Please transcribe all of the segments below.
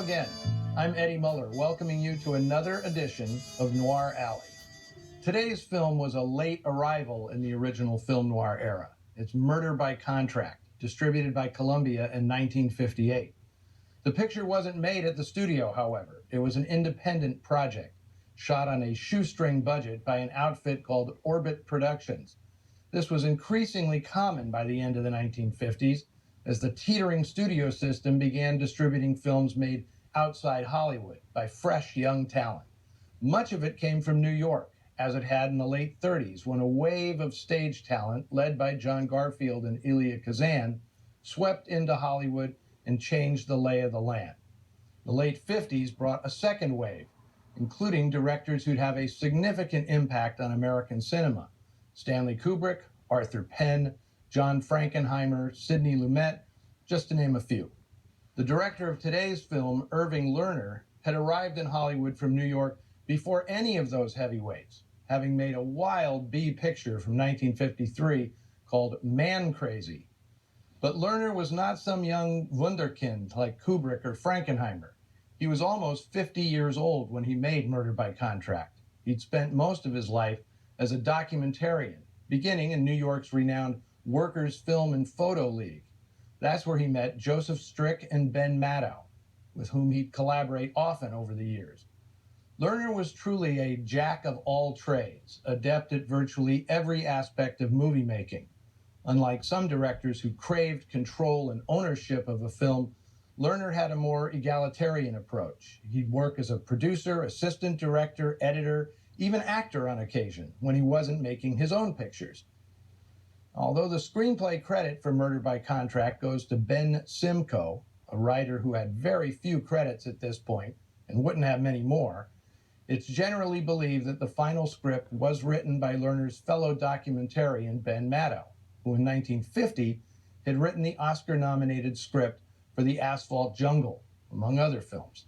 again. I'm Eddie Muller, welcoming you to another edition of Noir Alley. Today's film was a late arrival in the original film noir era. It's Murder by Contract, distributed by Columbia in 1958. The picture wasn't made at the studio, however. It was an independent project, shot on a shoestring budget by an outfit called Orbit Productions. This was increasingly common by the end of the 1950s, as the teetering studio system began distributing films made outside Hollywood by fresh young talent. Much of it came from New York, as it had in the late 30s, when a wave of stage talent, led by John Garfield and Elia Kazan, swept into Hollywood and changed the lay of the land. The late 50s brought a second wave, including directors who'd have a significant impact on American cinema: Stanley Kubrick, Arthur Penn, John Frankenheimer, Sidney Lumet, just to name a few. The director of today's film, Irving Lerner, had arrived in Hollywood from New York before any of those heavyweights, having made a wild B picture from 1953 called Man Crazy. But Lerner was not some young wunderkind like Kubrick or Frankenheimer. He was almost 50 years old when he made Murder by Contract. He'd spent most of his life as a documentarian, beginning in New York's renowned Workers' Film and Photo League. That's where he met Joseph Strick and Ben Maddow, with whom he'd collaborate often over the years. Lerner was truly a jack of all trades, adept at virtually every aspect of movie making. Unlike some directors who craved control and ownership of a film, Lerner had a more egalitarian approach. He'd work as a producer, assistant director, editor, even actor on occasion when he wasn't making his own pictures. Although the screenplay credit for Murder by Contract goes to Ben Simcoe, a writer who had very few credits at this point and wouldn't have many more, it's generally believed that the final script was written by Lerner's fellow documentarian Ben Maddow, who in 1950 had written the Oscar-nominated script for The Asphalt Jungle, among other films.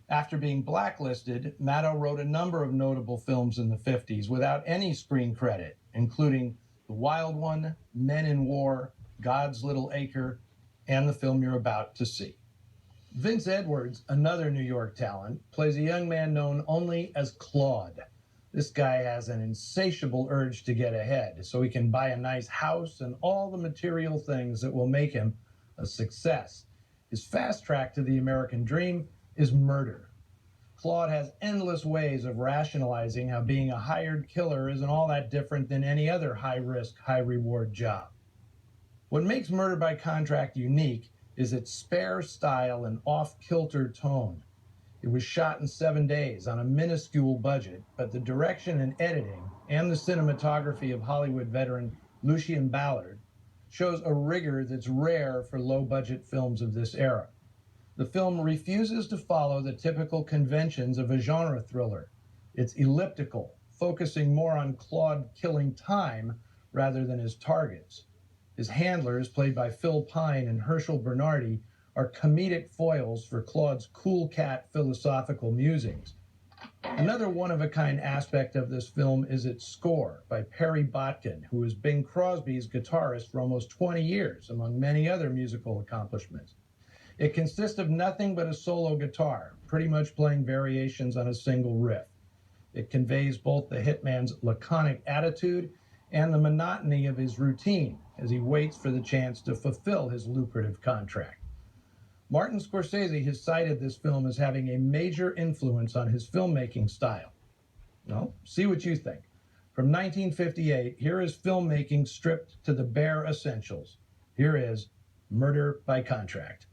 After being blacklisted, Maddow wrote a number of notable films in the 50s without any screen credit, including The Wild One, Men in War, God's Little Acre, and the film you're about to see. Vince Edwards, another New York talent, plays a young man known only as Claude. This guy has an insatiable urge to get ahead, so he can buy a nice house and all the material things that will make him a success. His fast track to the American dream is murder. Claude has endless ways of rationalizing how being a hired killer isn't all that different than any other high-risk, high-reward job. What makes Murder by Contract unique is its spare style and off-kilter tone. It was shot in 7 days on a minuscule budget, but the direction and editing and the cinematography of Hollywood veteran Lucien Ballard shows a rigor that's rare for low-budget films of this era. The film refuses to follow the typical conventions of a genre thriller. It's elliptical, focusing more on Claude killing time rather than his targets. His handlers, played by Phil Pine and Herschel Bernardi, are comedic foils for Claude's cool cat philosophical musings. Another one-of-a-kind aspect of this film is its score by Perry Botkin, who was Bing Crosby's guitarist for almost 20 years, among many other musical accomplishments. It consists of nothing but a solo guitar, pretty much playing variations on a single riff. It conveys both the hitman's laconic attitude and the monotony of his routine as he waits for the chance to fulfill his lucrative contract. Martin Scorsese has cited this film as having a major influence on his filmmaking style. Well, see what you think. From 1958, here is filmmaking stripped to the bare essentials. Here is Murder by Contract.